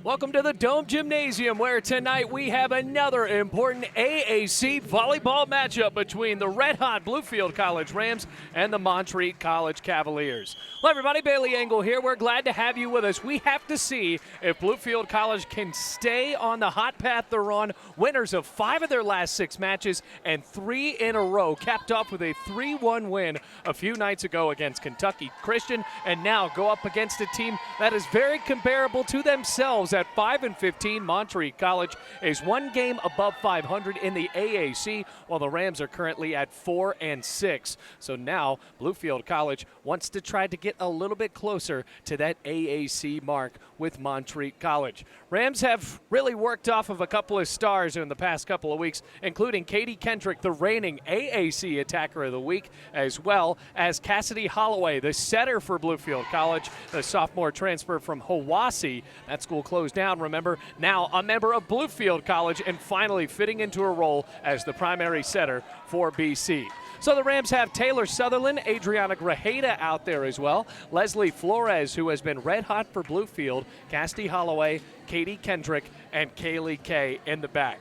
Welcome to the Dome Gymnasium, where tonight we have another important AAC volleyball matchup between the red-hot Bluefield College Rams and the Montreat College Cavaliers. Hello everybody, Bailey Engel here. We're glad to have you with us. We have to see if Bluefield College can stay on the hot path they're on, winners of 5 of their last 6 matches and 3 in a row, capped off with a 3-1 win a few nights ago against Kentucky Christian, and now go up against a team that is very comparable to themselves. At 5-15, Montreat College is 1 game above 500 in the AAC, while the Rams are currently at 4-6. So now Bluefield College wants to try to get a little bit closer to that AAC mark with Montreat College. Rams have really worked off of a couple of stars in the past couple of weeks, including Katie Kendrick, the reigning AAC Attacker of the Week, as well as Cassidy Holloway, the setter for Bluefield College, the sophomore transfer from Hiwassee. That school closed down, remember, now a member of Bluefield College and finally fitting into a role as the primary setter for BC. So the Rams have Taylor Sutherland, Adriana Grajeda out there as well, Leslie Flores, who has been red hot for Bluefield, Cassidy Holloway, Katie Kendrick, and Kaylee Kay in the back.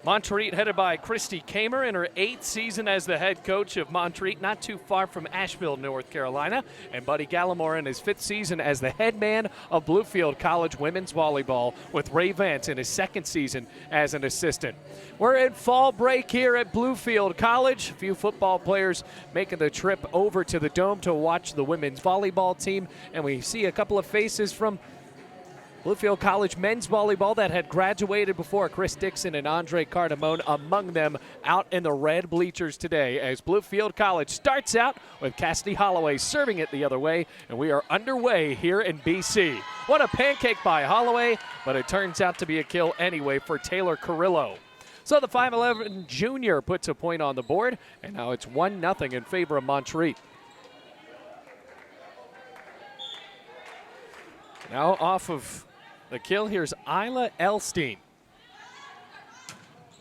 Montreat headed by Christy Kamer in her 8th season as the head coach of Montreat, not too far from Asheville, North Carolina, and Buddy Gallimore in his 5th season as the head man of Bluefield College women's volleyball, with Ray Vance in his 2nd season as an assistant. We're in fall break here at Bluefield College. A few football players making the trip over to the Dome to watch the women's volleyball team, and we see a couple of faces from Bluefield College men's volleyball that had graduated before. Chris Dixon and Andre Cardamone among them out in the red bleachers today, as Bluefield College starts out with Cassidy Holloway serving it the other way, and we are underway here in BC. What a pancake by Holloway, but it turns out to be a kill anyway for Taylor Carrillo. So the 5'11 junior puts a point on the board, and now it's 1-0 in favor of Montreat. Now off of the kill, here's Isla Elstein.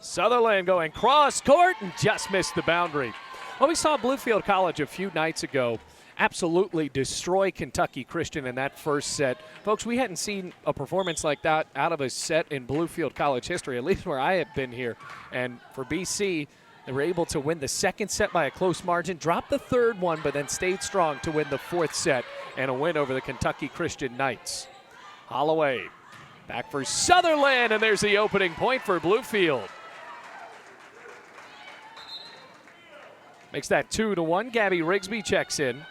Sutherland going cross court and just missed the boundary. Well, we saw Bluefield College a few nights ago absolutely destroy Kentucky Christian in that first set. Folks, we hadn't seen a performance like that out of a set in Bluefield College history, at least where I have been here. And for BC, they were able to win the 2nd set by a close margin, dropped the 3rd one, but then stayed strong to win the 4th set and a win over the Kentucky Christian Knights. Holloway back for Sutherland, and there's the opening point for Bluefield. Makes that 2-1. Gabby Rigsby checks in.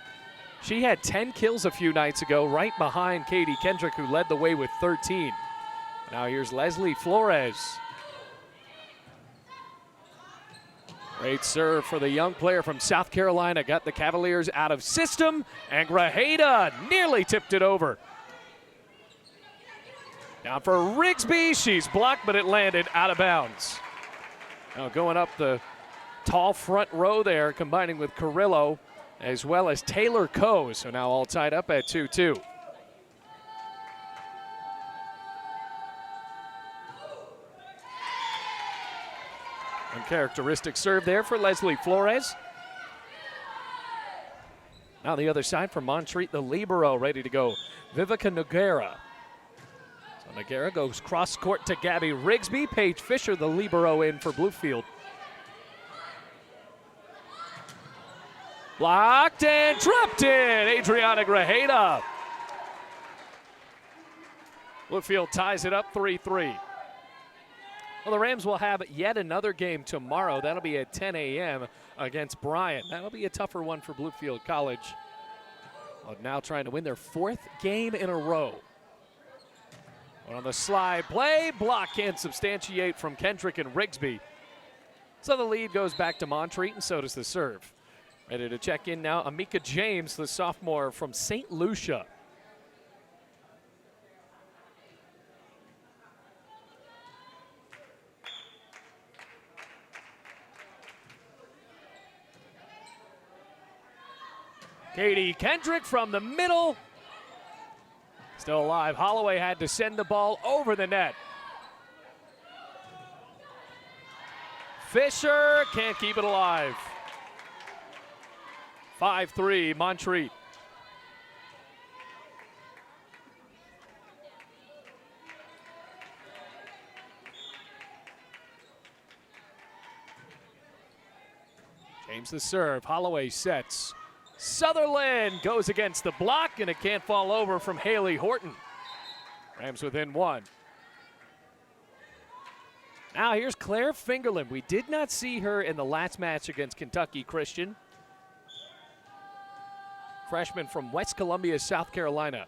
She had 10 kills a few nights ago, right behind Katie Kendrick, who led the way with 13. Now here's Leslie Flores. Great serve for the young player from South Carolina. Got the Cavaliers out of system, and Grajeda nearly tipped it over. Now for Rigsby, she's blocked, but it landed out of bounds. Now going up the tall front row there, combining with Carrillo, as well as Taylor Coe. So now all tied up at 2-2. Uncharacteristic serve there for Leslie Flores. Now the other side for Montreat, the libero ready to go, Vivica Noguera. So Noguera goes cross court to Gabby Rigsby. Paige Fisher, the libero, in for Bluefield. Blocked and dropped in, Adriana Grajeda. Bluefield ties it up 3-3. Well, the Rams will have yet another game tomorrow. That'll be at 10 a.m. against Bryant. That'll be a tougher one for Bluefield College. Well, now trying to win their 4th game in a row. One on the slide play, block can't substantiate from Kendrick and Rigsby. So the lead goes back to Montreat, and so does the serve. Ready to check in now, Amika James, the sophomore from St. Lucia. Katie Kendrick from the middle. Still alive. Holloway had to send the ball over the net. Fisher can't keep it alive. 5-3, Montreat. James the serve. Holloway sets. Sutherland goes against the block, and it can't fall over from Haley Horton. Rams within one. Now here's Claire Fingerlin. We did not see her in the last match against Kentucky Christian. Freshman from West Columbia, South Carolina.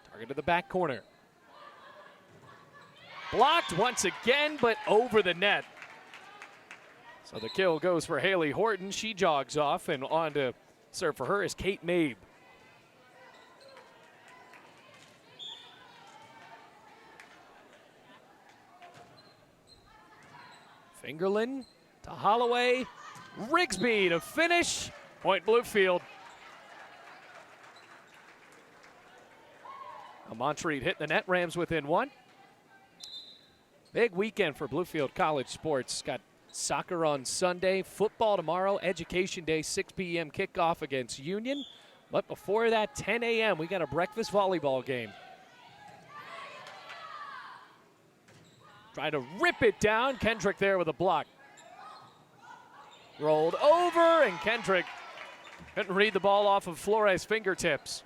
Target to the back corner. Blocked once again, but over the net. So the kill goes for Haley Horton. She jogs off, and on to serve for her is Kate Mabe. Fingerlin to Holloway. Rigsby to finish. Point Bluefield. Montreat hit the net. Rams within one. Big weekend for Bluefield College sports. Got soccer on Sunday, football tomorrow, Education Day, 6 p.m. kickoff against Union. But before that, 10 a.m., we got a breakfast volleyball game. Trying to rip it down. Kendrick there with a block. Rolled over, and Kendrick couldn't read the ball off of Flores' fingertips.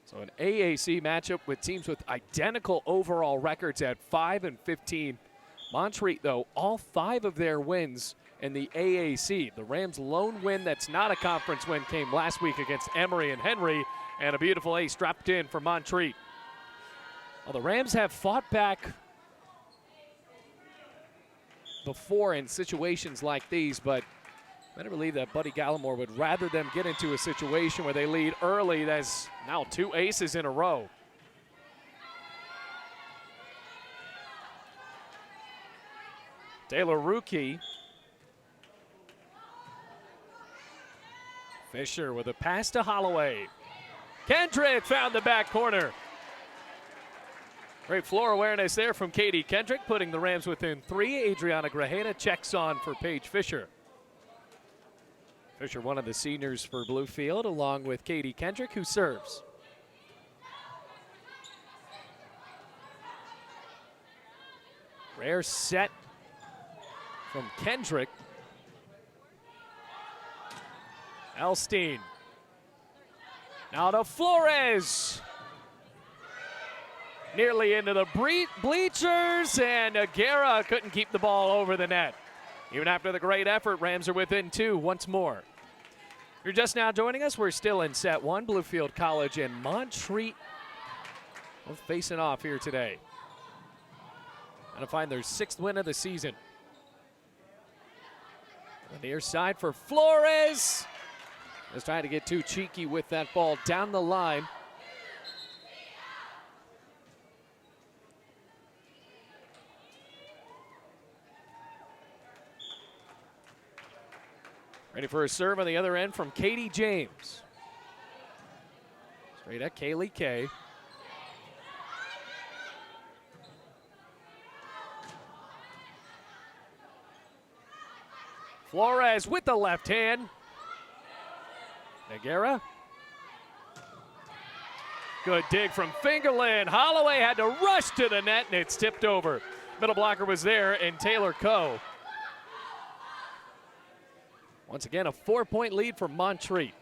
So an AAC matchup with teams with identical overall records at 5-15. Montreat, though, all 5 of their wins in the AAC. The Rams' lone win that's not a conference win came last week against Emory and Henry, and a beautiful ace dropped in for Montreat. Well, the Rams have fought back before in situations like these, but I better believe that Buddy Gallimore would rather them get into a situation where they lead early. That's now 2 aces in a row. Taylor Rookie. Fisher with a pass to Holloway. Kendrick found the back corner. Great floor awareness there from Katie Kendrick, putting the Rams within 3. Adriana Grajeda checks on for Paige Fisher. Fisher, one of the seniors for Bluefield, along with Katie Kendrick, who serves. Rare set from Kendrick. Elstein. Now to Flores. Nearly into the bleachers, and Aguera couldn't keep the ball over the net. Even after the great effort, Rams are within 2 once more. If you're just now joining us, we're still in set 1. Bluefield College and Montreat both facing off here today. Trying to find their 6th win of the season. On the near side for Flores. Just trying to get too cheeky with that ball down the line. Ready for a serve on the other end from Katie James. Straight at Kaylee Kay. Flores with the left hand. Aguera. Good dig from Fingerlin. Holloway had to rush to the net, and it's tipped over. Middle blocker was there, and Taylor Coe. Once again, a 4-point lead for Montreat.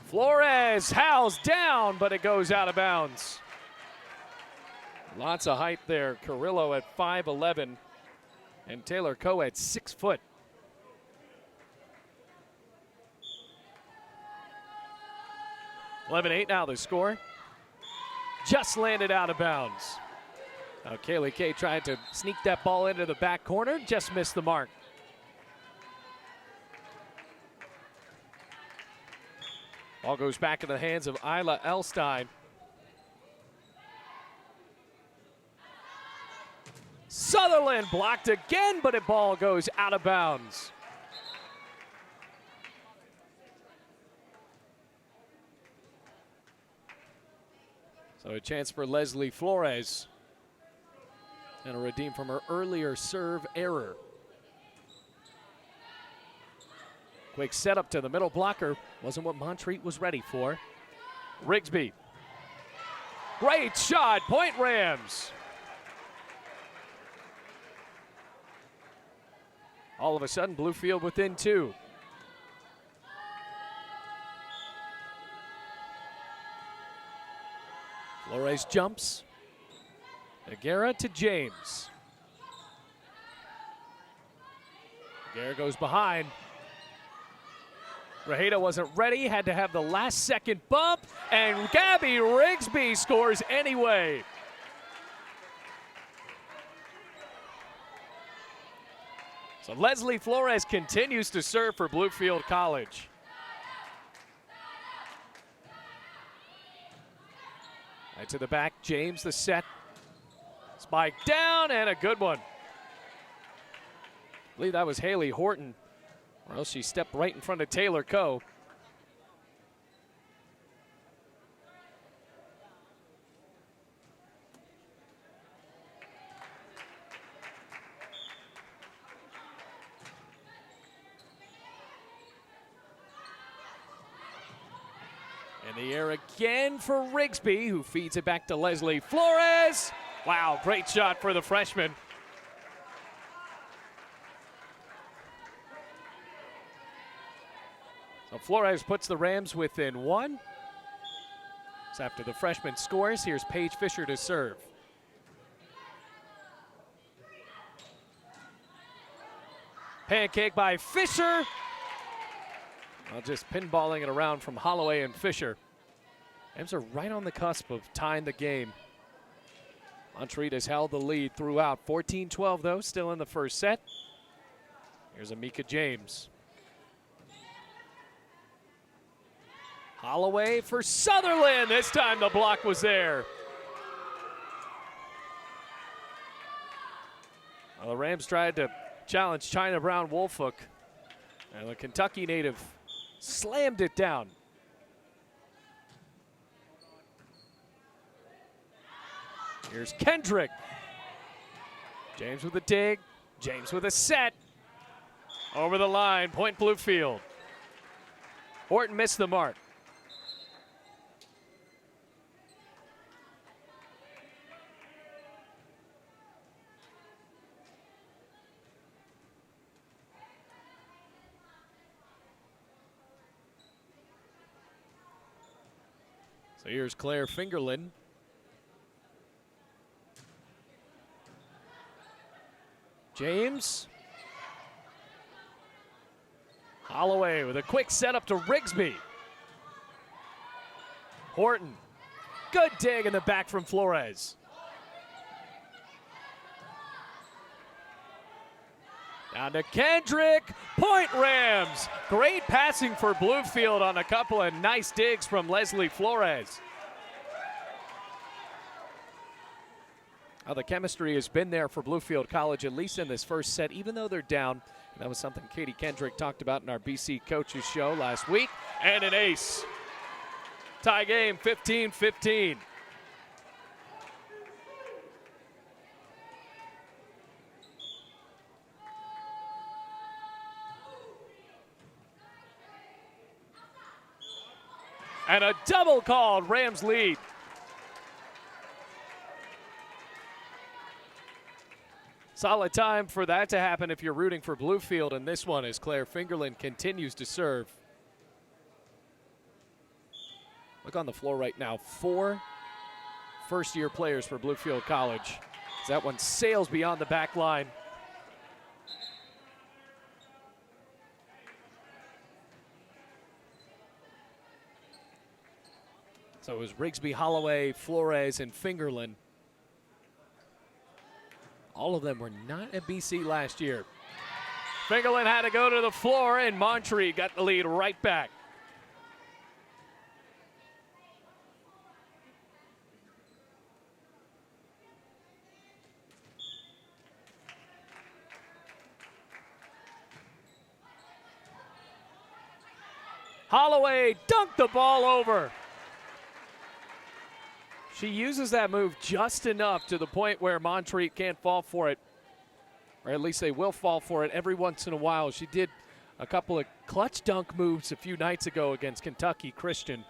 Flores howls down, but it goes out of bounds. Lots of height there. Carrillo at 5'11", and Taylor Coe at 6 foot. (11-8) now the score. Just landed out of bounds. Now Kaylee Kay tried to sneak that ball into the back corner, just missed the mark. Ball goes back in the hands of Isla Elstein. Sutherland blocked again, but the ball goes out of bounds. So a chance for Leslie Flores. And a redeem from her earlier serve error. Quick setup to the middle blocker. Wasn't what Montreat was ready for. Rigsby. Great shot. Point Rams. All of a sudden, Bluefield within 2. Flores jumps. Aguirre to James. Aguirre goes behind. Rajeda wasn't ready, had to have the last second bump, and Gabby Rigsby scores anyway. So Leslie Flores continues to serve for Bluefield College. Right to the back, James the set. Spike down, and a good one. I believe that was Haley Horton, or else she stepped right in front of Taylor Coe. In the air again for Rigsby, who feeds it back to Leslie Flores. Wow, great shot for the freshman. So Flores puts the Rams within 1. So after the freshman scores, here's Paige Fisher to serve. Pancake by Fisher. Well, just pinballing it around from Holloway and Fisher. Rams are right on the cusp of tying the game. Montreat has held the lead throughout. 14-12 though, still in the first set. Here's Amika James. Holloway for Sutherland. This time the block was there. Well, the Rams tried to challenge China Brown Wolfhook, and the Kentucky native slammed it down. Here's Kendrick. James with a dig. James with a set. Over the line, point Bluefield. Horton missed the mark. So here's Claire Fingerlin. James. Holloway with a quick setup to Rigsby. Horton. Good dig in the back from Flores. Down to Kendrick. Point Rams. Great passing for Bluefield on a couple of nice digs from Leslie Flores. Oh, the chemistry has been there for Bluefield College, at least in this first set, even though they're down. And that was something Katie Kendrick talked about in our BC Coaches Show last week. And an ace. Tie game, 15-15. And a double called, Rams lead. Solid time for that to happen if you're rooting for Bluefield, and this one as Claire Fingerlin continues to serve. Look on the floor right now, 4 first-year players for Bluefield College. As that one sails beyond the back line. So it was Rigsby, Holloway, Flores, and Fingerlin. All of them were not at BC last year. Fingerlin had to go to the floor, and Montreat got the lead right back. Holloway dunked the ball over. She uses that move just enough to the point where Montreat can't fall for it, or at least they will fall for it every once in a while. She did a couple of clutch dunk moves a few nights ago against Kentucky Christian.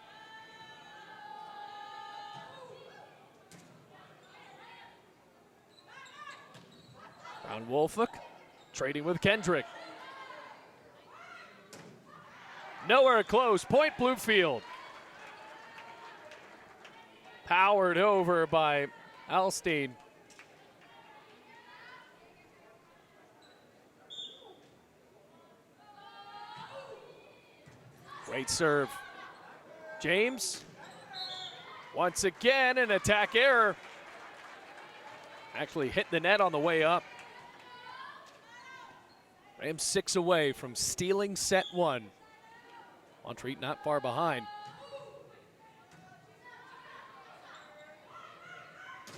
Brown Wolfick trading with Kendrick. Nowhere close, point Bluefield. Powered over by Alstein. Great serve. James, once again, an attack error. Actually hit the net on the way up. Rams 6 away from stealing set 1. Montreat not far behind.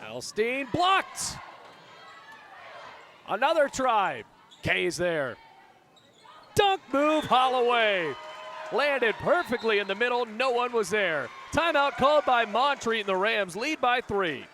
Alstein blocked. Another try. Kay's there. Dunk move, Holloway. Landed perfectly in the middle, no one was there. Timeout called by Montreat, and the Rams lead by 3.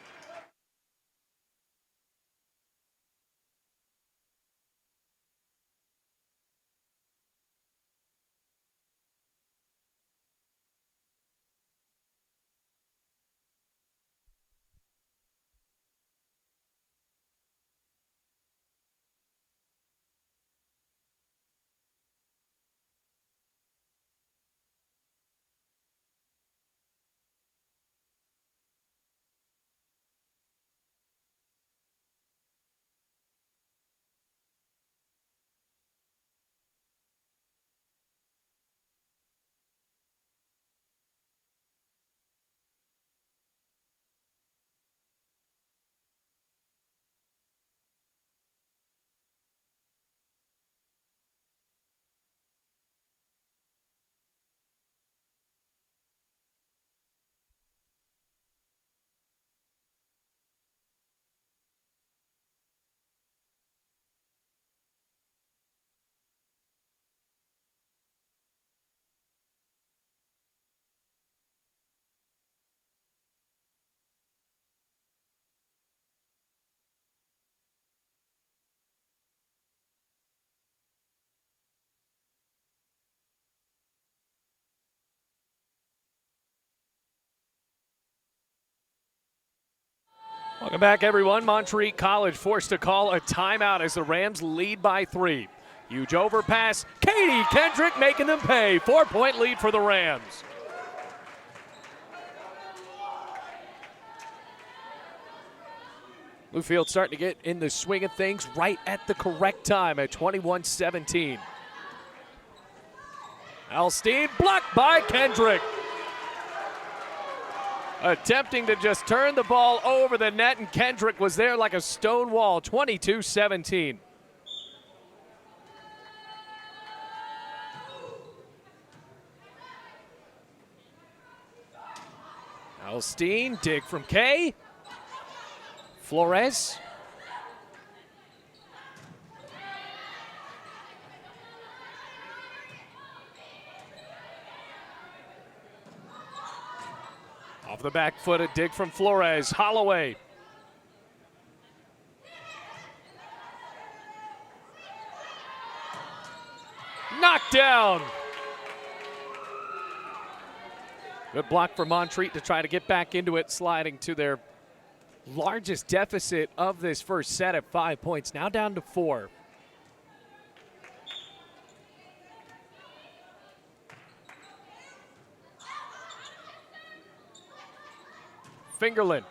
Welcome back, everyone. Montreat College forced to call a timeout as the Rams lead by 3. Huge overpass. Katie Kendrick making them pay. 4-point lead for the Rams. Bluefield starting to get in the swing of things right at the correct time at 21-17. Alstein blocked by Kendrick. Attempting to just turn the ball over the net, and Kendrick was there like a stone wall. 22-17. Alstein, dig from Kay. Flores. Off the back foot, a dig from Flores. Holloway. Knocked down. Good block for Montreat to try to get back into it, sliding to their largest deficit of this first set at 5 points, now down to 4. Fingerlin.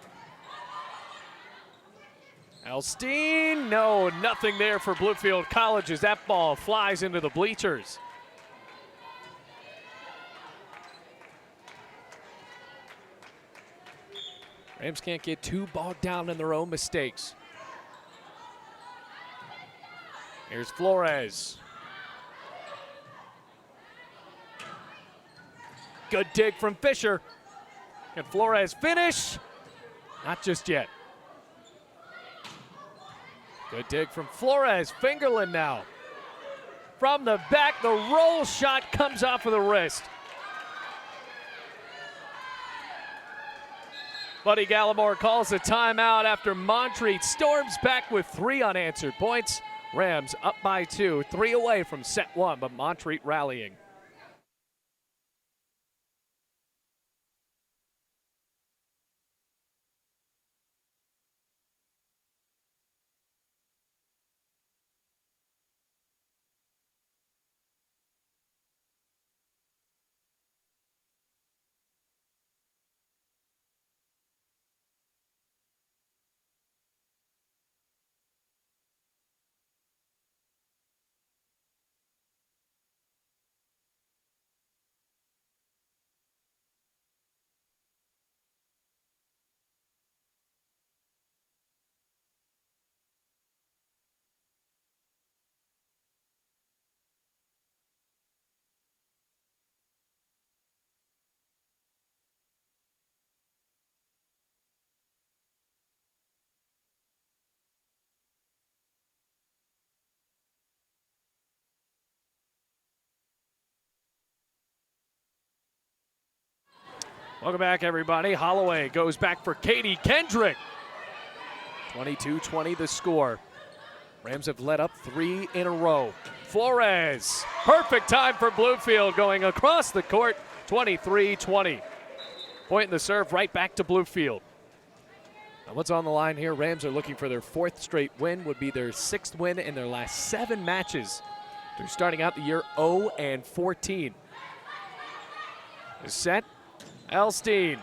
Alstein, no, nothing there for Bluefield College as that ball flies into the bleachers. Rams can't get too bogged down in their own mistakes. Here's Flores. Good dig from Fisher. Can Flores finish? Not just yet. Good dig from Flores. Fingerlin now. From the back, the roll shot comes off of the wrist. Buddy Gallimore calls a timeout after Montreat storms back with 3 unanswered points. Rams up by 2, 3 away from set 1, but Montreat rallying. Welcome back, everybody. Holloway goes back for Katie Kendrick. 22-20 the score. Rams have led up 3 in a row. Flores, perfect time for Bluefield, going across the court, 23-20. Point in the serve right back to Bluefield. Now what's on the line here? Rams are looking for their 4th straight win, would be their 6th win in their last 7 matches. They're starting out the year 0-14. Is set. Elstein.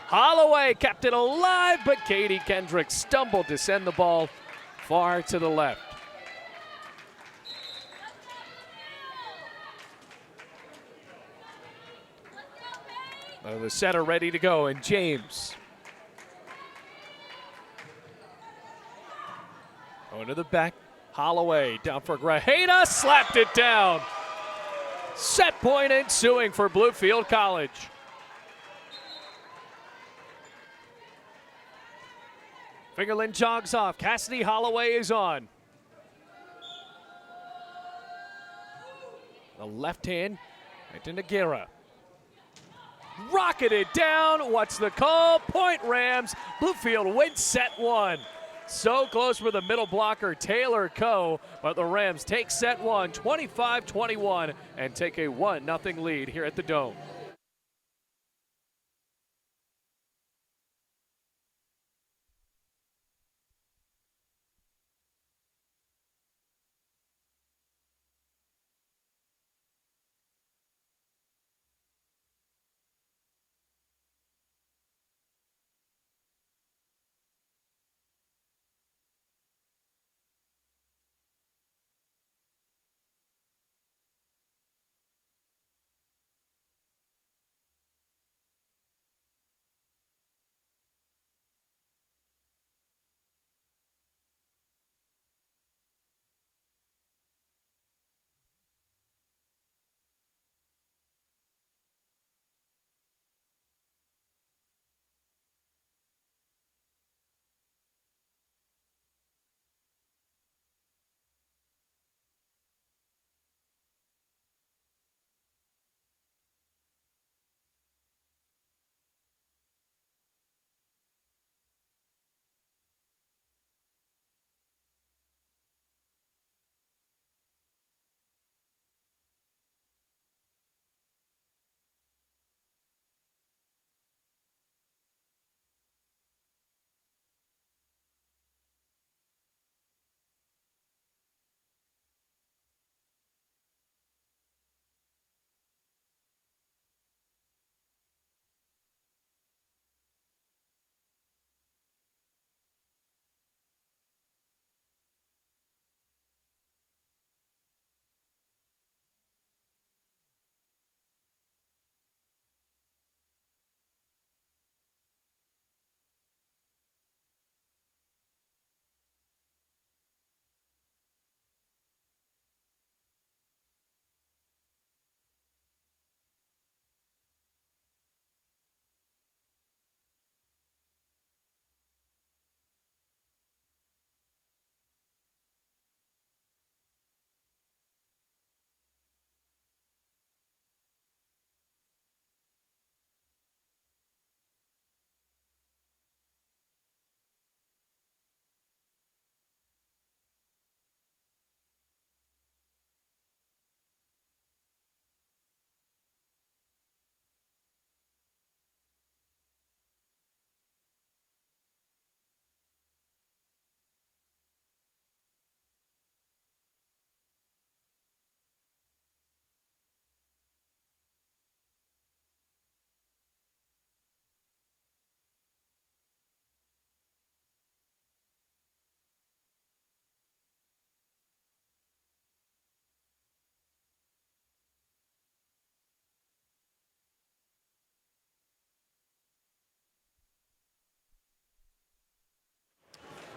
Holloway kept it alive, but Katie Kendrick stumbled to send the ball far to the left. The setter ready to go, and James. Going to the back. Holloway down for Grajeda, slapped it down. Set point ensuing for Bluefield College. Fingerland jogs off. Cassidy Holloway is on. The left hand right to Nagira. Rocketed down. What's the call? Point Rams. Bluefield wins set 1. So close for the middle blocker, Taylor Coe, but the Rams take set 1, 25-21, and take a 1-0 lead here at the Dome.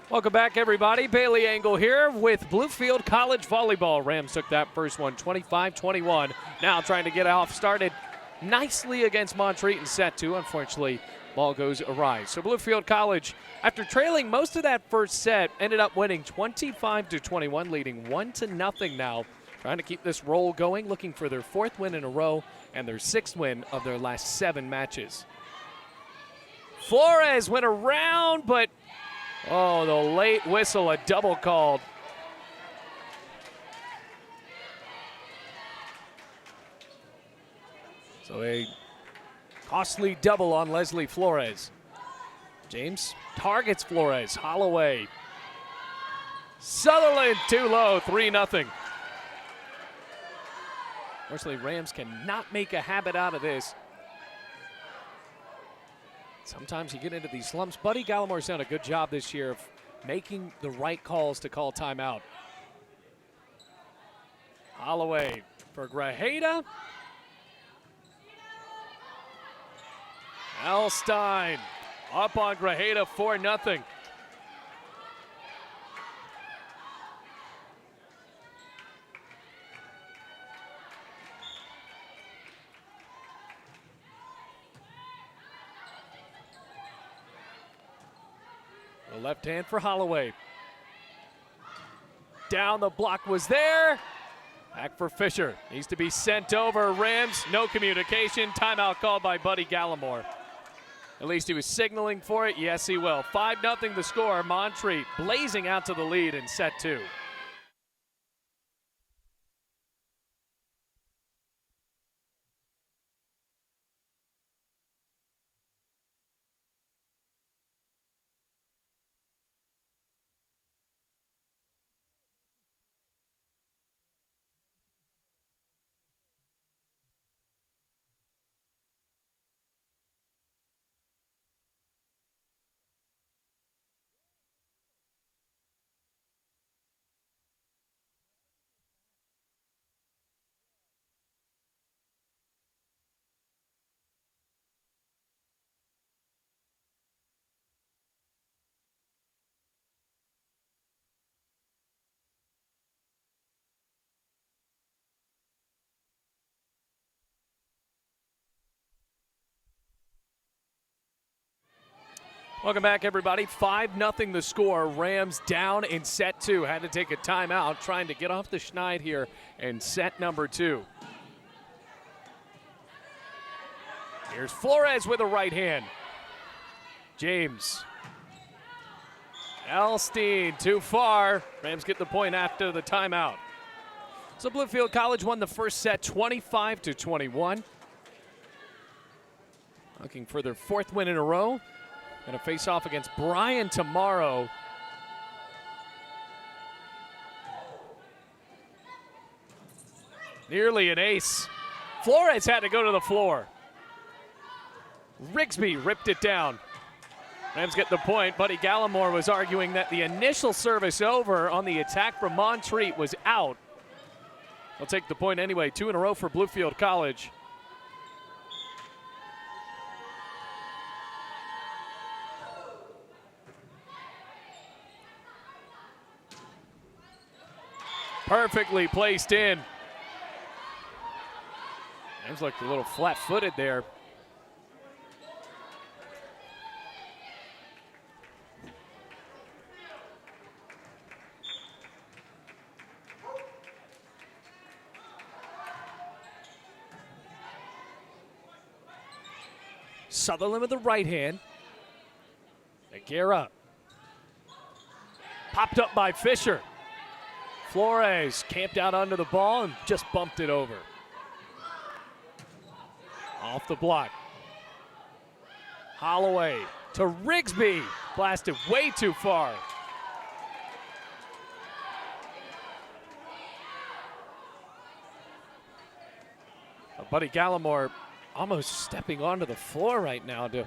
Welcome back, everybody. Bailey Engel here with Bluefield College Volleyball. Rams took that first one 25-21. Now trying to get off started nicely against Montreat in set two. Unfortunately, ball goes awry. So Bluefield College, after trailing most of that first set, ended up winning 25-21, leading 1-0 now. Trying to keep this roll going, looking for their fourth win in a row and their sixth win of their last 7 matches. Flores went around, but oh, the late whistle, a double called. So a costly double on Leslie Flores. James targets Flores. Holloway. Sutherland too low, 3-0. Unfortunately, Rams cannot make a habit out of this. Sometimes you get into these slumps. Buddy Gallimore's done a good job this year of making the right calls to call timeout. Holloway for Grajeda. Elstein up on Grajeda, 4-0. The left hand for Holloway. Down the block was there. Back for Fisher. Needs to be sent over. Rams, no communication. Timeout called by Buddy Gallimore. At least he was signaling for it. Yes, he will. 5-0 the score. Montreat blazing out to the lead in set two. Welcome back, everybody. 5-0 the score. Rams down in set two. Had to take a timeout trying to get off the schneid here in set number 2. Here's Flores with a right hand. James. Elstein too far. Rams get the point after the timeout. So Bluefield College won the first set 25-21. Looking for their fourth win in a row. Going to face off against Bryan tomorrow. Nearly an ace. Flores had to go to the floor. Rigsby ripped it down. Rams get the point. Buddy Gallimore was arguing that the initial service over on the attack from Montreat was out. They'll take the point anyway. 2 in a row for Bluefield College. Perfectly placed in. Rams looked a little flat-footed there. Sutherland with the right hand. Aguirre. Popped up by Fisher. Flores camped out under the ball and just bumped it over. Off the block. Holloway to Rigsby. Blasted way too far. Buddy Gallimore almost stepping onto the floor right now to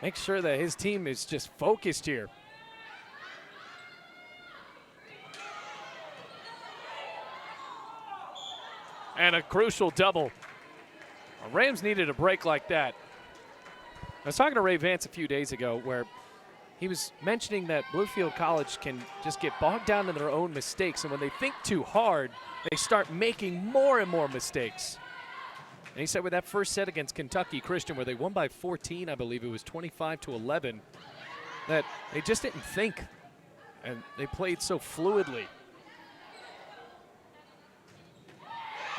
make sure that his team is just focused here. And a crucial double. The Rams needed a break like that. I was talking to Ray Vance a few days ago where he was mentioning that Bluefield College can just get bogged down in their own mistakes, and when they think too hard, they start making more and more mistakes. And he said with that first set against Kentucky Christian, where they won by 14, I believe it was 25-11, that they just didn't think, and they played so fluidly.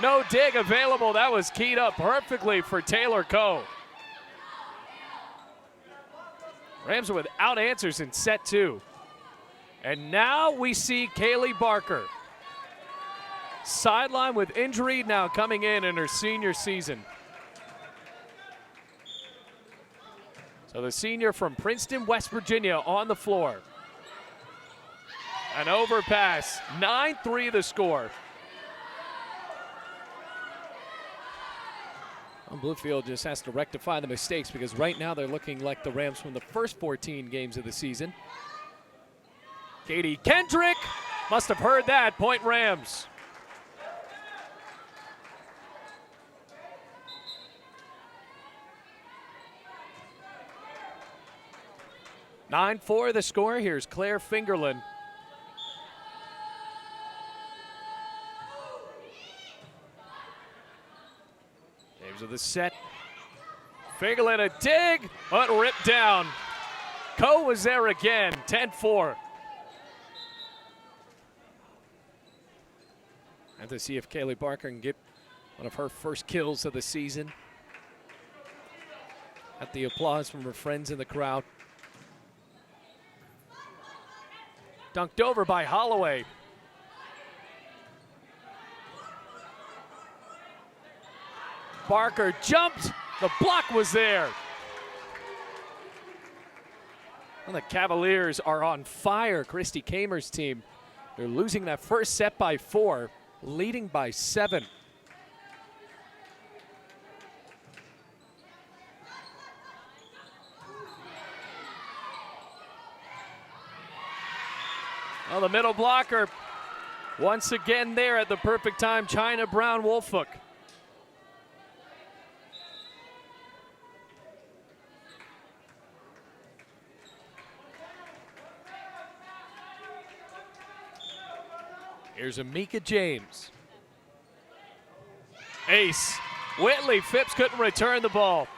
No dig available. That was keyed up perfectly for Taylor Coe. Rams are without answers in set two. And now we see Kaylee Barker. Sideline with injury, now coming in her senior season. So the senior from Princeton, West Virginia on the floor. An overpass, 9-3 the score. Well, Bluefield just has to rectify the mistakes because right now they're looking like the Rams from the first 14 games of the season. Katie Kendrick must have heard that. Point Rams. (9-4) the score. Here's Claire Fingerlin. Of the set. Fingerlin a dig, but ripped down. Coe was there again, 10-4. Have to see if Kaylee Barker can get one of her first kills of the season. At the applause from her friends in the crowd. Dunked over by Holloway. Barker jumped, the block was there. Well, the Cavaliers are on fire. Christy Kamer's team, they're losing that first set by 4, leading by 7. Well, the middle blocker, once again there at the perfect time, China Brown-Wolfhook. Here's Amika James. Ace. Whitley Phipps couldn't return the ball.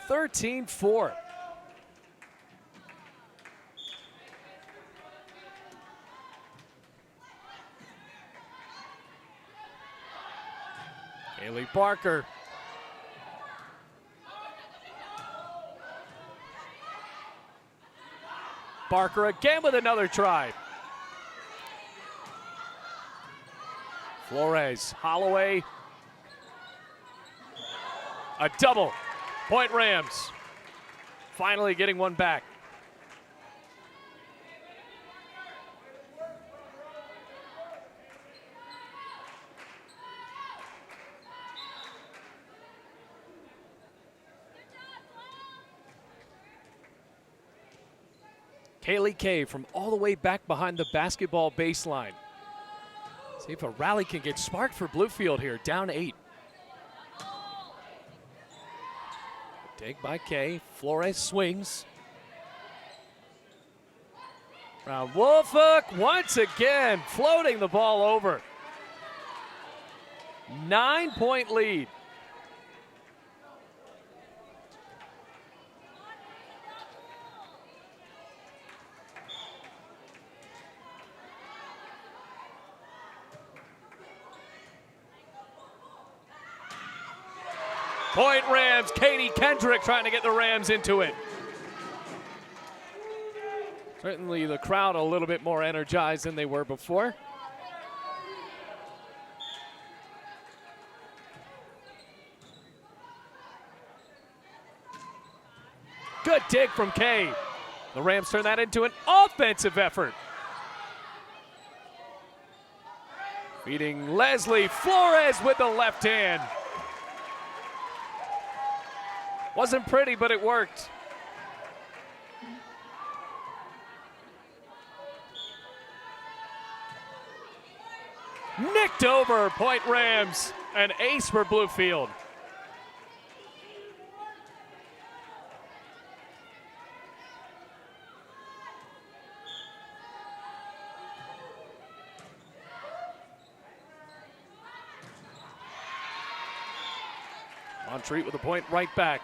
13-4. Kaylee Barker. Barker again with another try. Flores, Holloway. A double. Point Rams. Finally getting one back. Kaylee Kay from all the way back behind the basketball baseline. See if a rally can get sparked for Bluefield here, down 8. Dig by Kay, Flores swings. Brown-Wolfhook once again floating the ball over. 9-point lead. Point Rams, Katie Kendrick trying to get the Rams into it. Certainly the crowd a little bit more energized than they were before. Good dig from Kay. The Rams turn that into an offensive effort. Feeding Leslie Flores with the left hand. Wasn't pretty, but it worked. Nicked over, point Rams. An ace for Bluefield. Montreat with a point right back.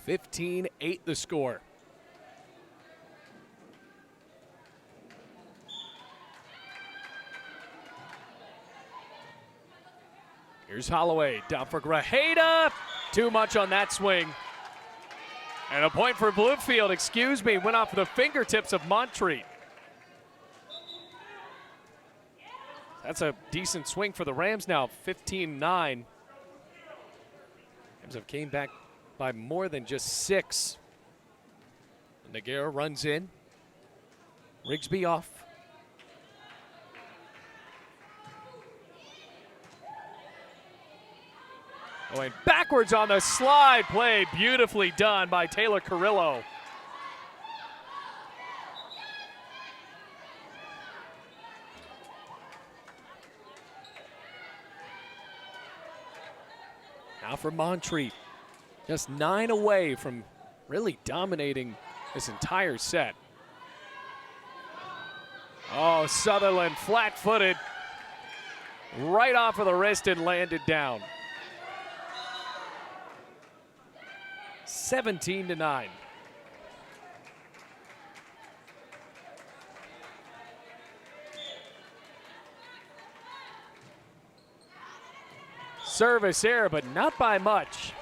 (15-8) the score. Here's Holloway, down for Grajeda. Too much on that swing. And a point for Bluefield, excuse me, went off the fingertips of Montreat. That's a decent swing for the Rams now, 15-9. Rams have came back by more than just 6. Nogueira runs in. Rigsby off. Going backwards on the slide play, beautifully done by Taylor Carrillo. Now for Montreat, just 9 away from really dominating this entire set. Oh, Sutherland flat-footed, right off of the wrist and landed down. 17-9. Service error, but not by much.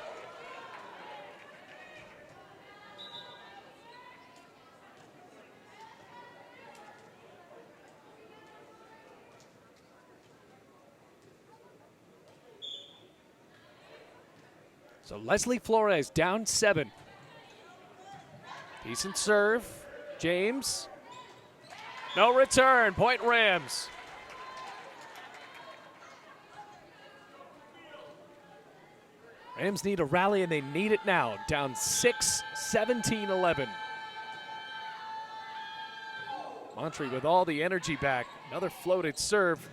So Leslie Flores down 7. Decent serve. James. No return. Point Rams. Rams need a rally, and they need it now. Down 6, 17-11. Montreat with all the energy back. Another floated serve.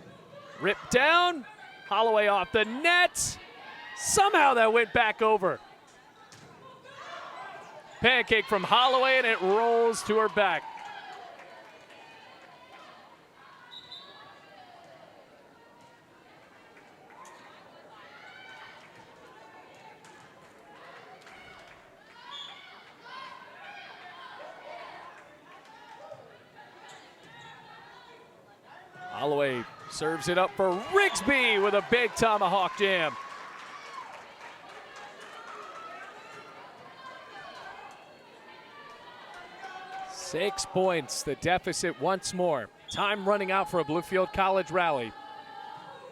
Ripped down. Holloway off the net. Somehow that went back over. Pancake from Holloway, and it rolls to her back. Holloway serves it up for Rigsby with a big tomahawk jam. Six points, the deficit once more. Time running out for a Bluefield College rally.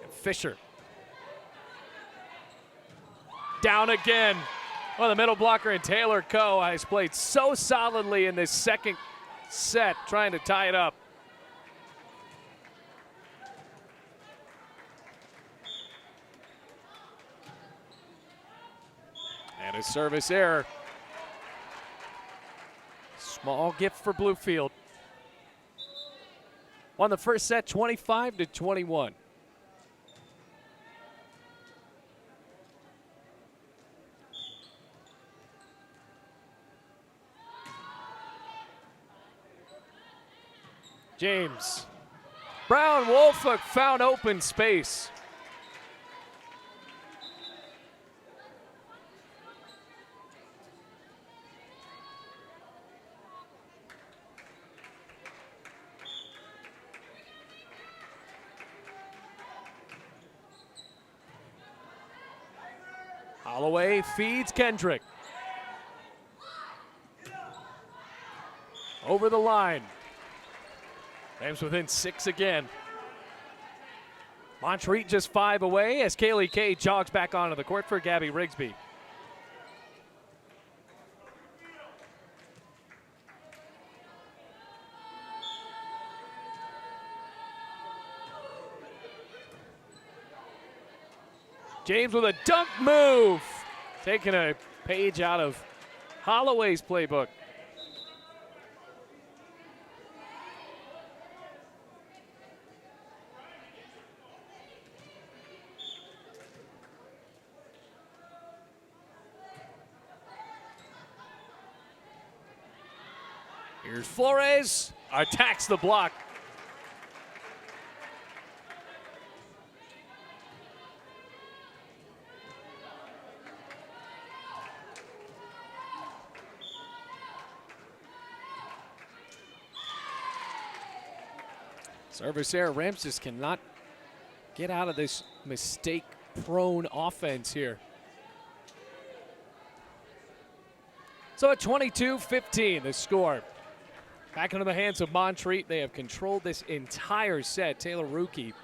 And Fisher. Down again. Well, the middle blocker and Taylor Coe has played so solidly in this second set, trying to tie it up. And a service error. Small gift for Bluefield. Won the first set 25-21. James. Brown Wolfhook found open space. Holloway feeds Kendrick. Over the line. Rams within 6 again. Montreat just 5 away as Kaylee Kay jogs back onto the court for Gabby Rigsby. James with a dunk move. Taking a page out of Holloway's playbook. Here's Flores, attacks the block. Service error. Rams just cannot get out of this mistake-prone offense here. So at 22-15, the score. Back into the hands of Montreat. They have controlled this entire set. Taylor Rookie.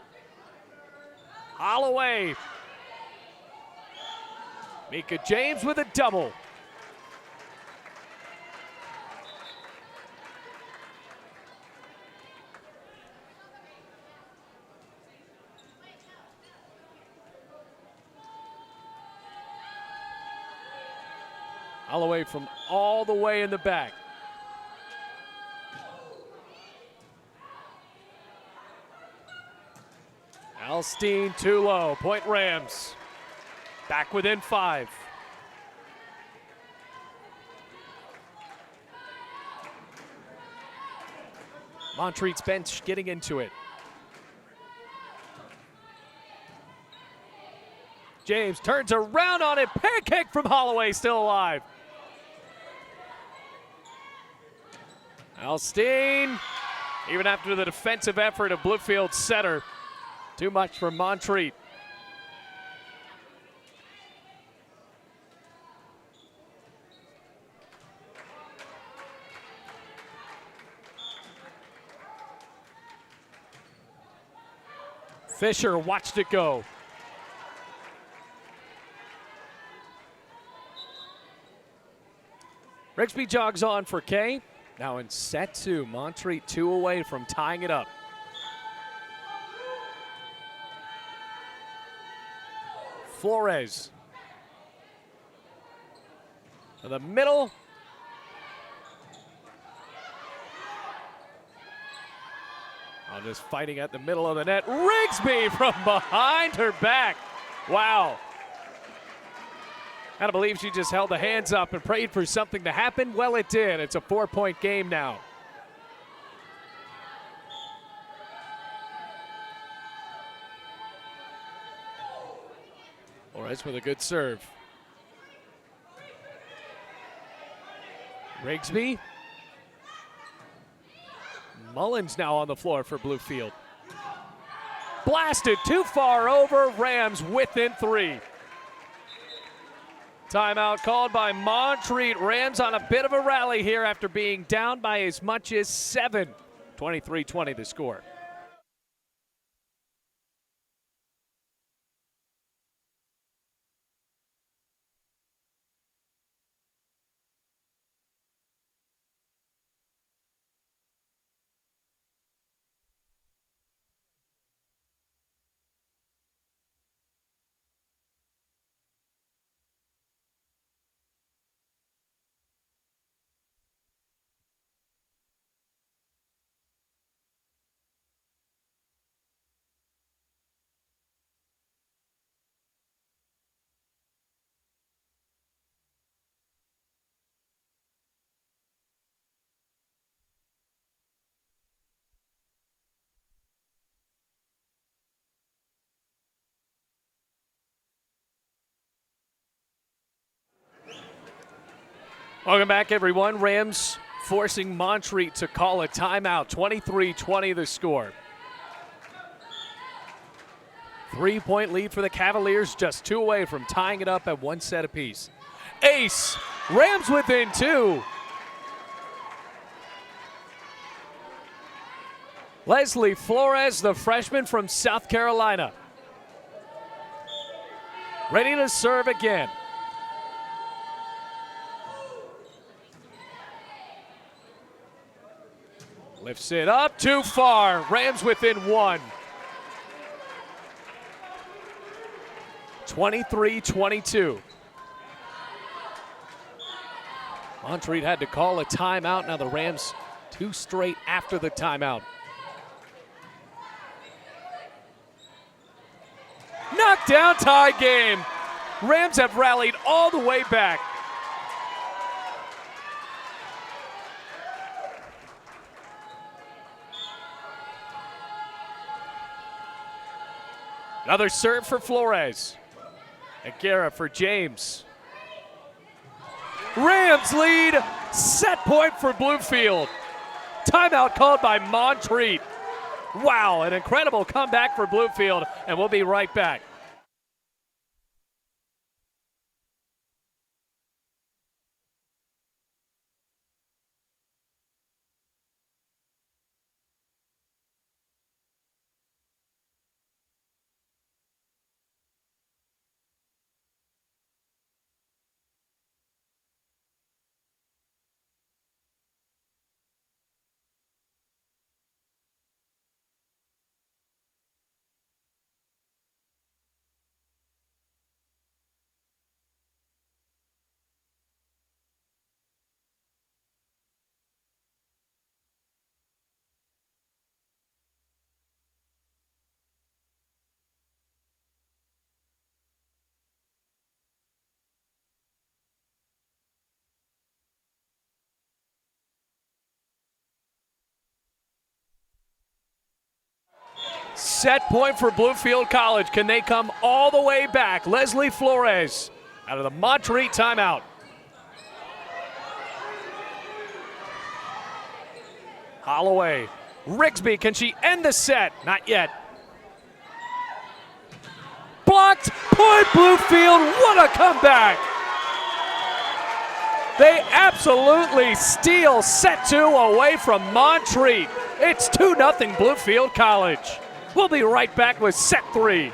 Holloway. Mika James with a double. Holloway from all the way in the back. Alstein too low. Point Rams. Back within 5. Montreat's bench getting into it. James turns around on it. Pancake from Holloway, still alive. Alstein, even after the defensive effort of Bluefield's setter, too much for Montreat. Fisher watched it go. Rigsby jogs on for Kay. Now in set 2, Montreat 2 away from tying it up. Flores. To the middle. Just fighting at the middle of the net. Rigsby from behind her back. Wow. Gotta believe she just held the hands up and prayed for something to happen. Well, it did. It's a 4-point game now. Flores with a good serve. Rigsby. Mullins now on the floor for Bluefield. Blasted too far over. Rams within 3. Timeout called by Montreat. Rams on a bit of a rally here after being down by as much as 7. 23-20 the score. Welcome back, everyone. Rams forcing Montreat to call a timeout. 23-20 the score. 3-point lead for the Cavaliers, just 2 away from tying it up at 1 set apiece. Ace, Rams within 2. Leslie Flores, the freshman from South Carolina. Ready to serve again. Lifts it up, too far. Rams within 1. 23-22. Montreat had to call a timeout. Now the Rams 2 straight after the timeout. Knockdown tie game. Rams have rallied all the way back. Another serve for Flores. Aguirre for James. Rams lead. Set point for Bluefield. Timeout called by Montreat. Wow, an incredible comeback for Bluefield, and we'll be right back. Set point for Bluefield College. Can they come all the way back? Leslie Flores out of the Montreat timeout. Holloway. Rigsby, can she end the set? Not yet. Blocked. Point Bluefield. What a comeback. They absolutely steal set two away from Montreat. It's 2-0 Bluefield College. We'll be right back with set three.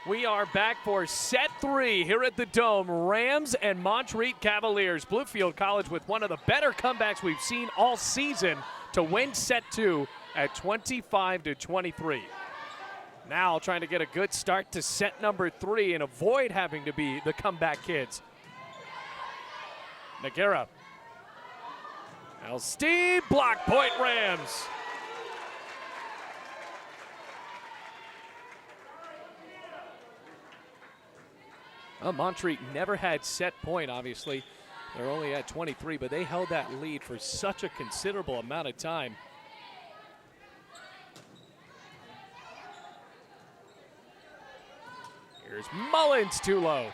We are back for set 3 here at the Dome. Rams and Montreat Cavaliers. Bluefield College with one of the better comebacks we've seen all season to win set 2 at 25-23. Now trying to get a good start to set number 3 and avoid having to be the comeback kids. Nagara. Now Steve, block point Rams. Well, Montreat never had set point, obviously. They're only at 23, but they held that lead for such a considerable amount of time. Here's Mullins, too low.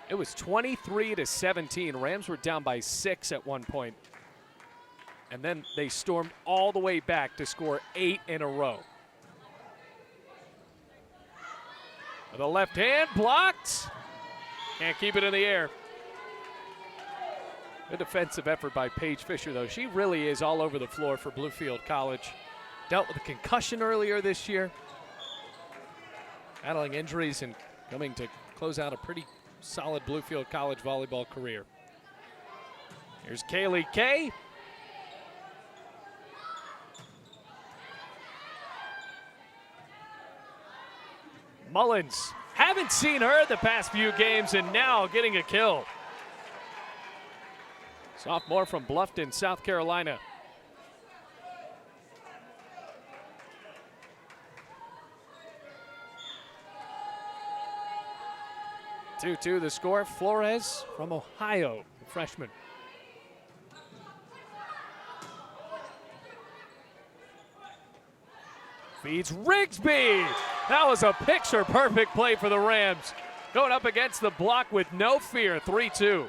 It was 23-17. Rams were down by 6 at one point. And then they stormed all the way back to score 8 in a row. With a left hand, blocked. Can't keep it in the air. Good defensive effort by Paige Fisher, though. She really is all over the floor for Bluefield College. Dealt with a concussion earlier this year. Battling injuries and coming to close out a pretty solid Bluefield College volleyball career. Here's Kaylee Kay. Mullins, haven't seen her the past few games, and now getting a kill. Sophomore from Bluffton, South Carolina. Two-two the score. Flores from Ohio, the freshman. Feeds Rigsby. That was a picture-perfect play for the Rams. Going up against the block with no fear, 3-2.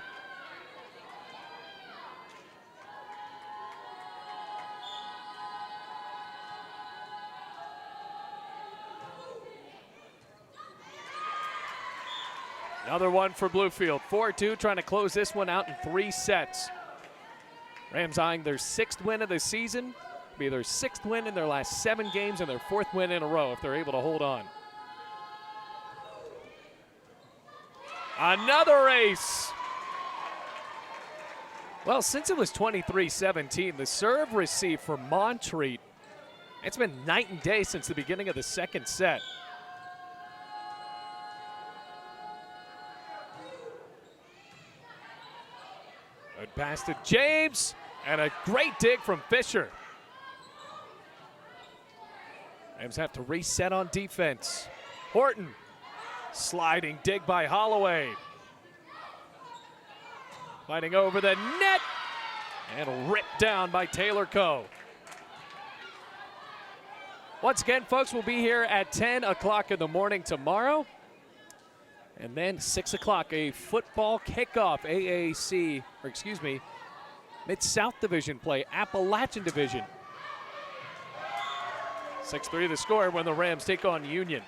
Another one for Bluefield. 4-2, trying to close this one out in 3 sets. Rams eyeing their 6th win of the season. Be their 6th win in their last 7 games and their 4th win in a row if they're able to hold on. Another ace. Well, since it was 23-17, the serve receive for Montreat, it's been night and day since the beginning of the 2nd set. Good pass to James, and a great dig from Fisher. Rams have to reset on defense. Horton, sliding dig by Holloway. Fighting over the net, and ripped down by Taylor Coe. Once again, folks, we'll be here at 10 o'clock in the morning tomorrow. And then 6 o'clock, a football kickoff, Mid-South Division play, Appalachian Division. 6-3 the score when the Rams take on Union.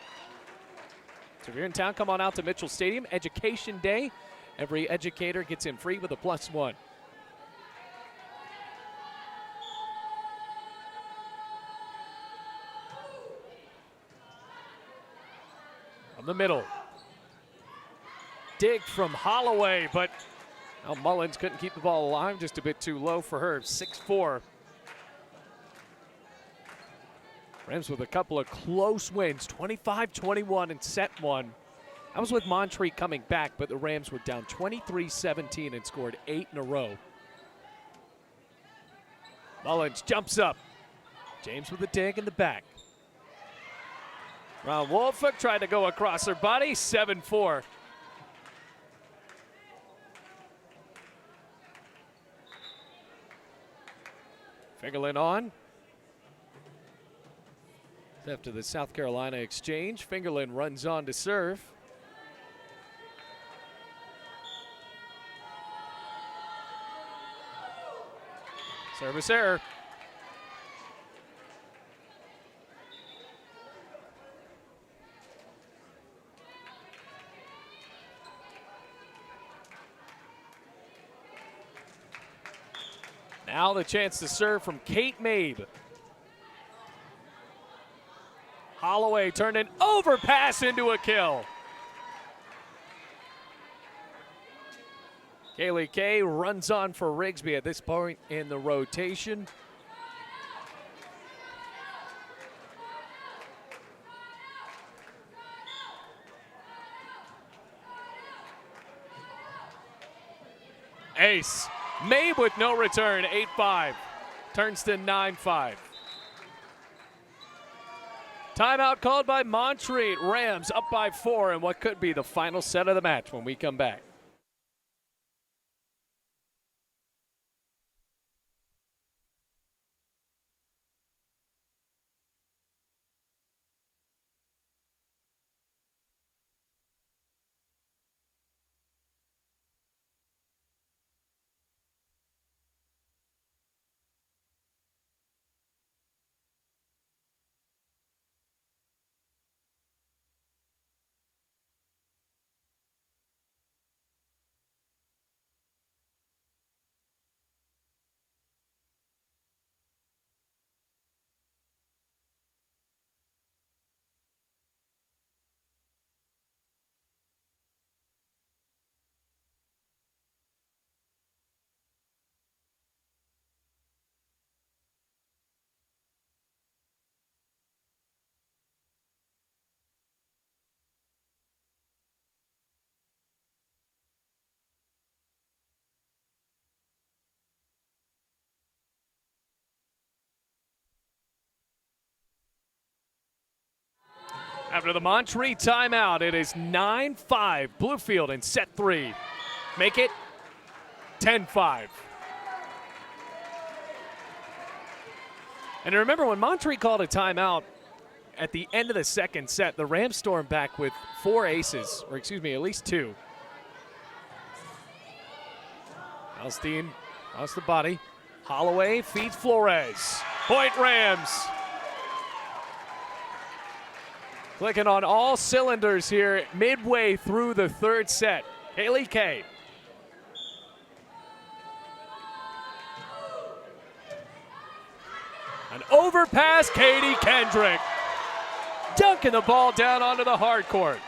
So if you're in town, come on out to Mitchell Stadium. Education Day. Every educator gets in free with a +1. From the middle. Dig from Holloway, but Mullins couldn't keep the ball alive, just a bit too low for her, 6-4. Rams with a couple of close wins, 25-21 in set 1. That was with Montreat coming back, but the Rams were down 23-17 and scored 8 in a row. Mullins jumps up. James with a dig in the back. Ron Wolfuk tried to go across her body, 7-4. Fingerlin on. After the South Carolina exchange, Fingerlin runs on to serve. Service error. Now the chance to serve from Kate Mabe. Holloway turned an overpass into a kill. Kaylee Kay runs on for Rigsby at this point in the rotation. Ace. Mabe with no return, 8-5. Turns to 9-5. Timeout called by Montreat. Rams up by 4 in what could be the final set of the match when we come back. After the Montreat timeout, it is 9-5 Bluefield in set 3. Make it 10-5. And remember, when Montreat called a timeout at the end of the second set, the Rams stormed back with 4 aces, or excuse me, at least 2. Alstein lost the body. Holloway feeds Flores. Point Rams. Clicking on all cylinders here midway through the third set. Kaylee Kay. An overpass, Katie Kendrick. Dunking the ball down onto the hard court.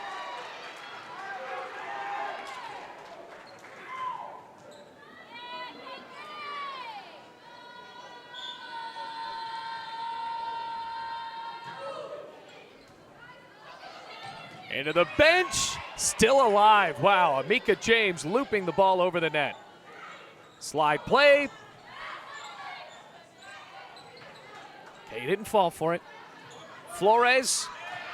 Into the bench, still alive. Wow, Amika James looping the ball over the net. Slide play. Kay didn't fall for it. Flores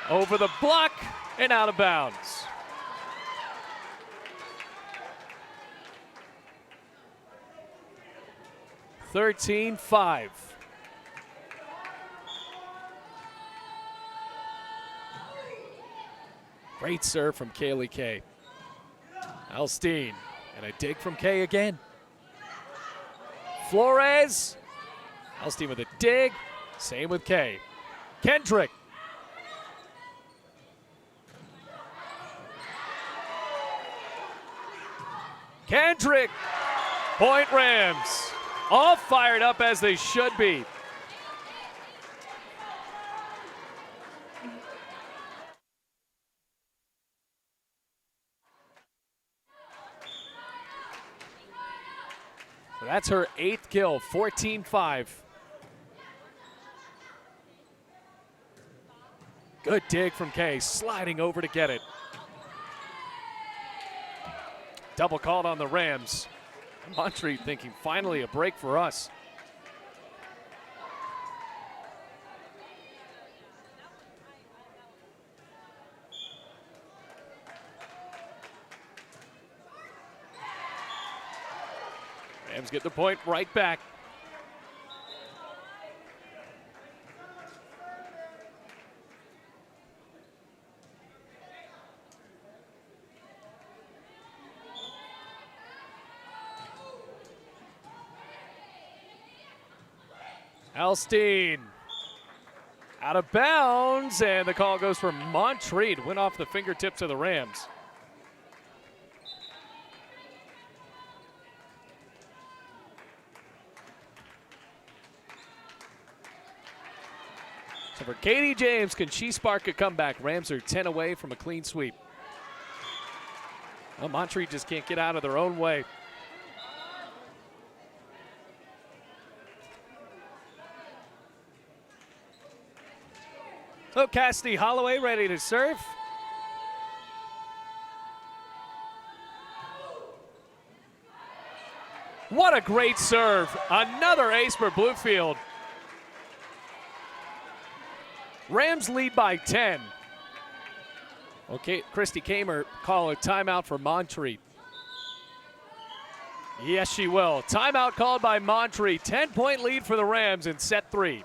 over the block and out of bounds. (13-5). Great serve from Kaylee Kay. Alstein, and a dig from Kay again. Flores. Alstein with a dig. Same with Kay. Kendrick. Kendrick. Point Rams. All fired up as they should be. So that's her 8th kill, 14-5. Good dig from Kay, sliding over to get it. Double called on the Rams. Montreat thinking finally a break for us. Rams get the point right back. Alstein out of bounds, and the call goes for Montreat. Went off the fingertips of the Rams. So for Katie James, can she spark a comeback? Rams are 10 away from a clean sweep. Well, Montreat just can't get out of their own way. So Cassidy Holloway ready to serve. What a great serve. Another ace for Bluefield. Rams lead by 10. Okay, Christy Kamer call a timeout for Montreat. Yes, she will. Timeout called by Montreat. 10-point lead for the Rams in set 3.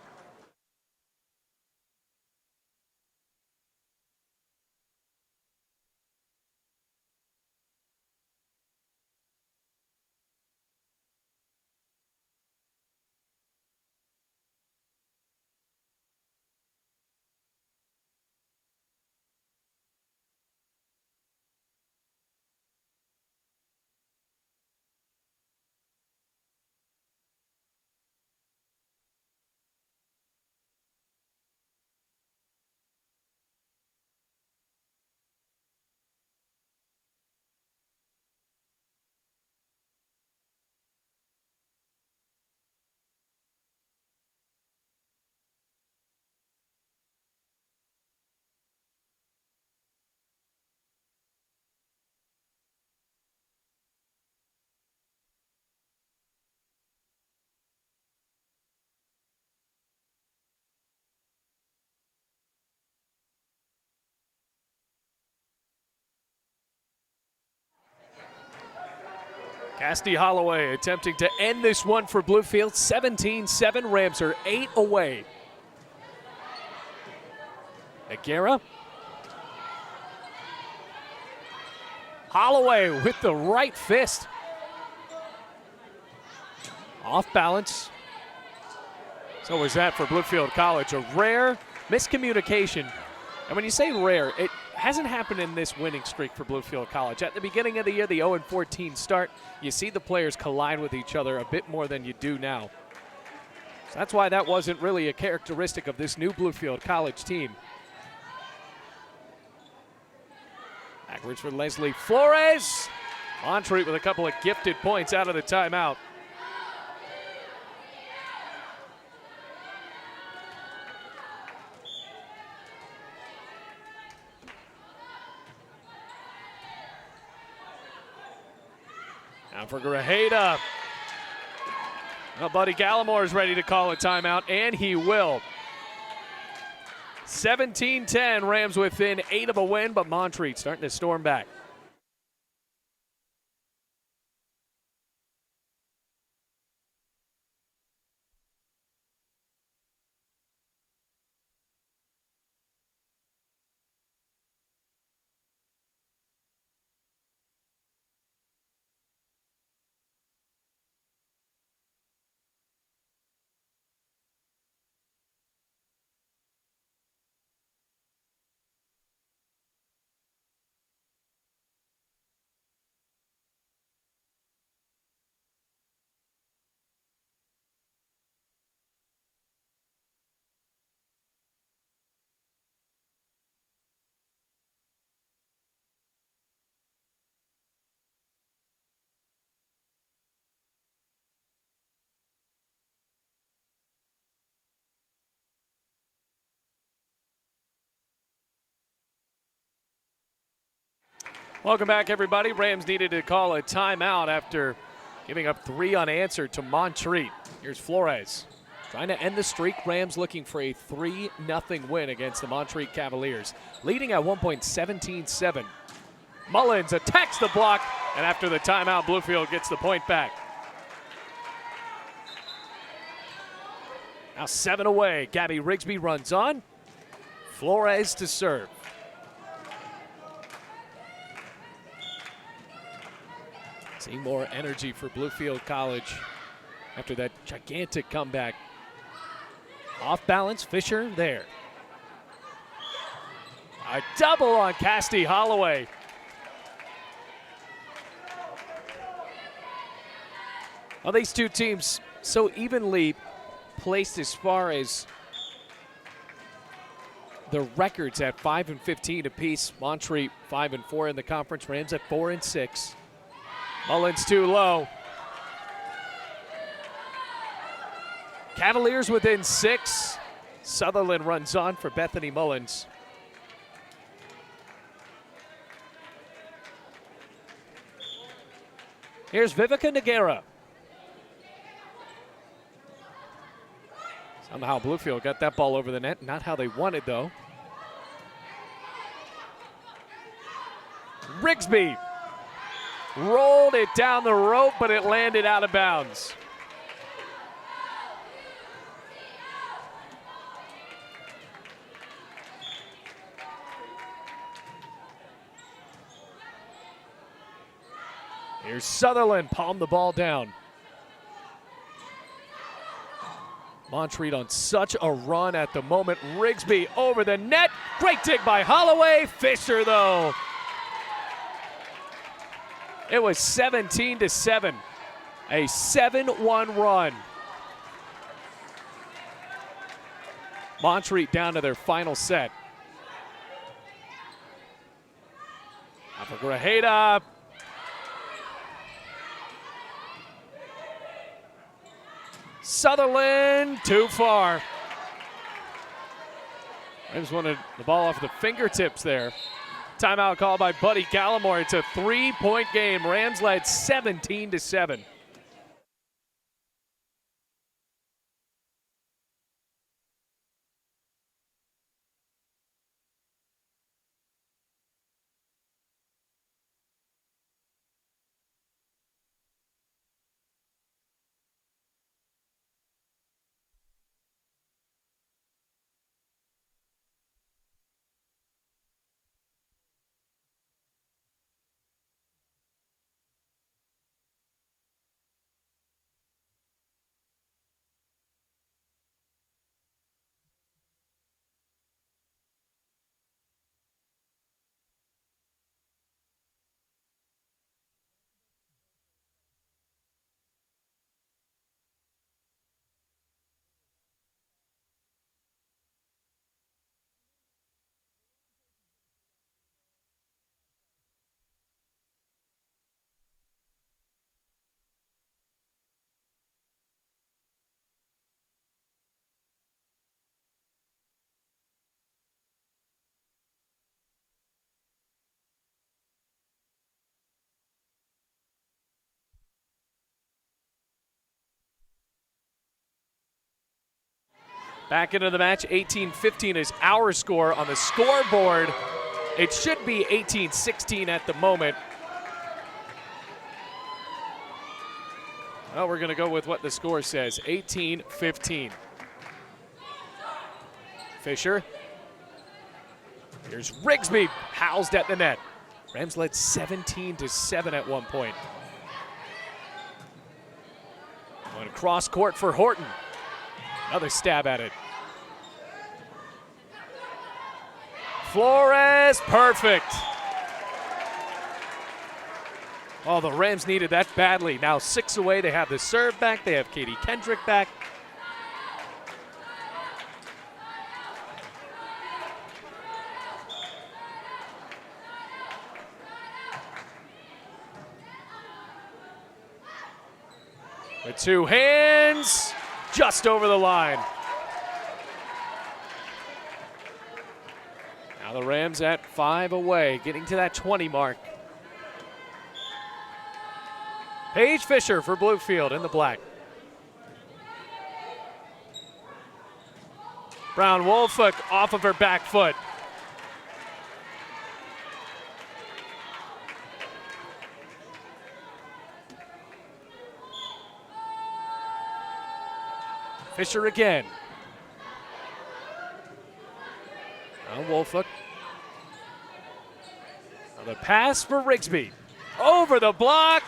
Cassidy Holloway attempting to end this one for Bluefield. 17-7. Rams are 8 away. Aguera. Holloway with the right fist. Off balance. So was that for Bluefield College. A rare miscommunication. And when you say rare, it hasn't happened in this winning streak for Bluefield College. At the beginning of the year, the 0-14 start, you see the players collide with each other a bit more than you do now. So that's why that wasn't really a characteristic of this new Bluefield College team. Backwards for Leslie Flores. Montreat with a couple of gifted points out of the timeout. Now for Grajeda. Well, Buddy Gallimore is ready to call a timeout, and he will. 17-10, Rams within 8 of a win, but Montreat starting to storm back. Welcome back, everybody. Rams needed to call a timeout after giving up 3 unanswered to Montreat. Here's Flores trying to end the streak. Rams looking for a 3-0 win against the Montreat Cavaliers, leading at one point 17-7. Mullins attacks the block, and after the timeout, Bluefield gets the point back. Now 7 away. Gabby Rigsby runs on. Flores to serve. Seeing more energy for Bluefield College after that gigantic comeback. Off balance, Fisher there. A double on Cassidy Holloway. Well, these two teams so evenly placed as far as the records at 5-15 apiece. Montreat 5-4 in the conference. Rams at 4-6. Mullins too low. Cavaliers within 6. Sutherland runs on for Bethany Mullins. Here's Vivica Noguera. Somehow Bluefield got that ball over the net. Not how they wanted, though. Rigsby rolled it down the rope, but it landed out of bounds. Here's Sutherland, palm the ball down. Montreat on such a run at the moment. Rigsby over the net. Great dig by Holloway. Fisher, though. It was 17-7. A 7-1 run. Montreat down to their final set. Grajeda. Sutherland, too far. Rams wanted the ball off the fingertips there. Timeout call by Buddy Gallimore. It's a 3-point game. Rams led 17-7. Back into the match, 18-15 is our score on the scoreboard. It should be 18-16 at the moment. Well, we're going to go with what the score says, 18-15. Fisher. Here's Rigsby, housed at the net. Rams led 17-7 at one point. Going cross court for Horton. Another stab at it. Flores, perfect. Oh, the Rams needed that badly. Now 6 away, they have the serve back. They have Katie Kendrick back. With 2 hands, just over the line. Now the Rams at 5 away, getting to that 20 mark. Paige Fisher for Bluefield in the black. Brown Wolfhook off of her back foot. Fisher again. Now Wolfhook. Now the pass for Rigsby. Over the block.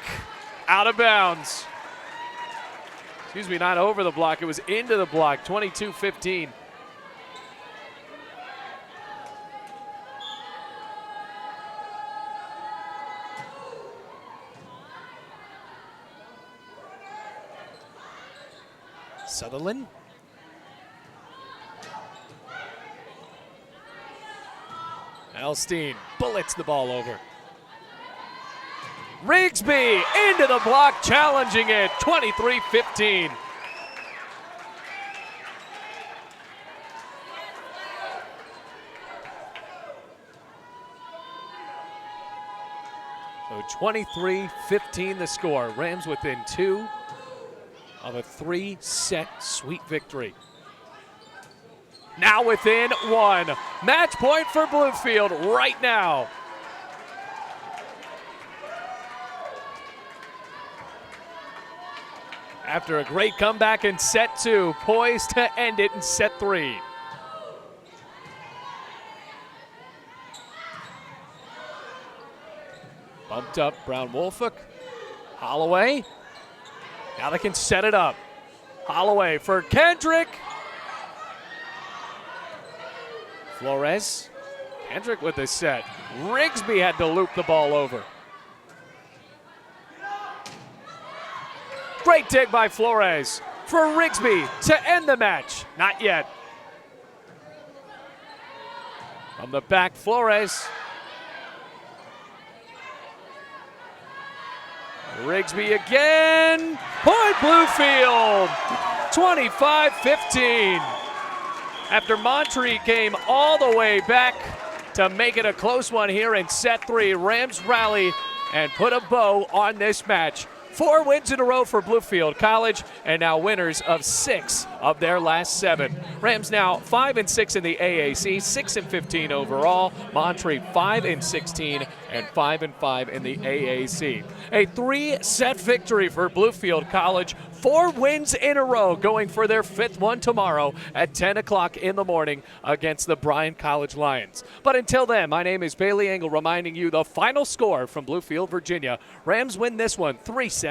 Out of bounds. Excuse me, not over the block. It was into the block. 22-15. Sutherland. Elstein bullets the ball over. Rigsby into the block, challenging it, 23-15. So 23-15 the score. Rams within 2 of a 3-set sweet victory. Now within 1. Match point for Bluefield right now. After a great comeback in set 2, poised to end it in set 3. Bumped up Brown-Wolfuk. Holloway. Now they can set it up. Holloway for Kendrick. Flores. Kendrick with the set. Rigsby had to loop the ball over. Great dig by Flores for Rigsby to end the match. Not yet. From the back, Flores. Rigsby again. Point Bluefield. 25-15. After Montreat came all the way back to make it a close one here in set 3, Rams rally and put a bow on this match. 4 wins in a row for Bluefield College, and now winners of 6 of their last 7. Rams now 5-6 in the AAC, 6-15 overall. Montreat 5-16 and 5-5 in the AAC. A 3-set victory for Bluefield College. 4 wins in a row, going for their 5th one tomorrow at 10 o'clock in the morning against the Bryan College Lions. But until then, my name is Bailey Engel, reminding you the final score from Bluefield, Virginia. Rams win this one 3-0.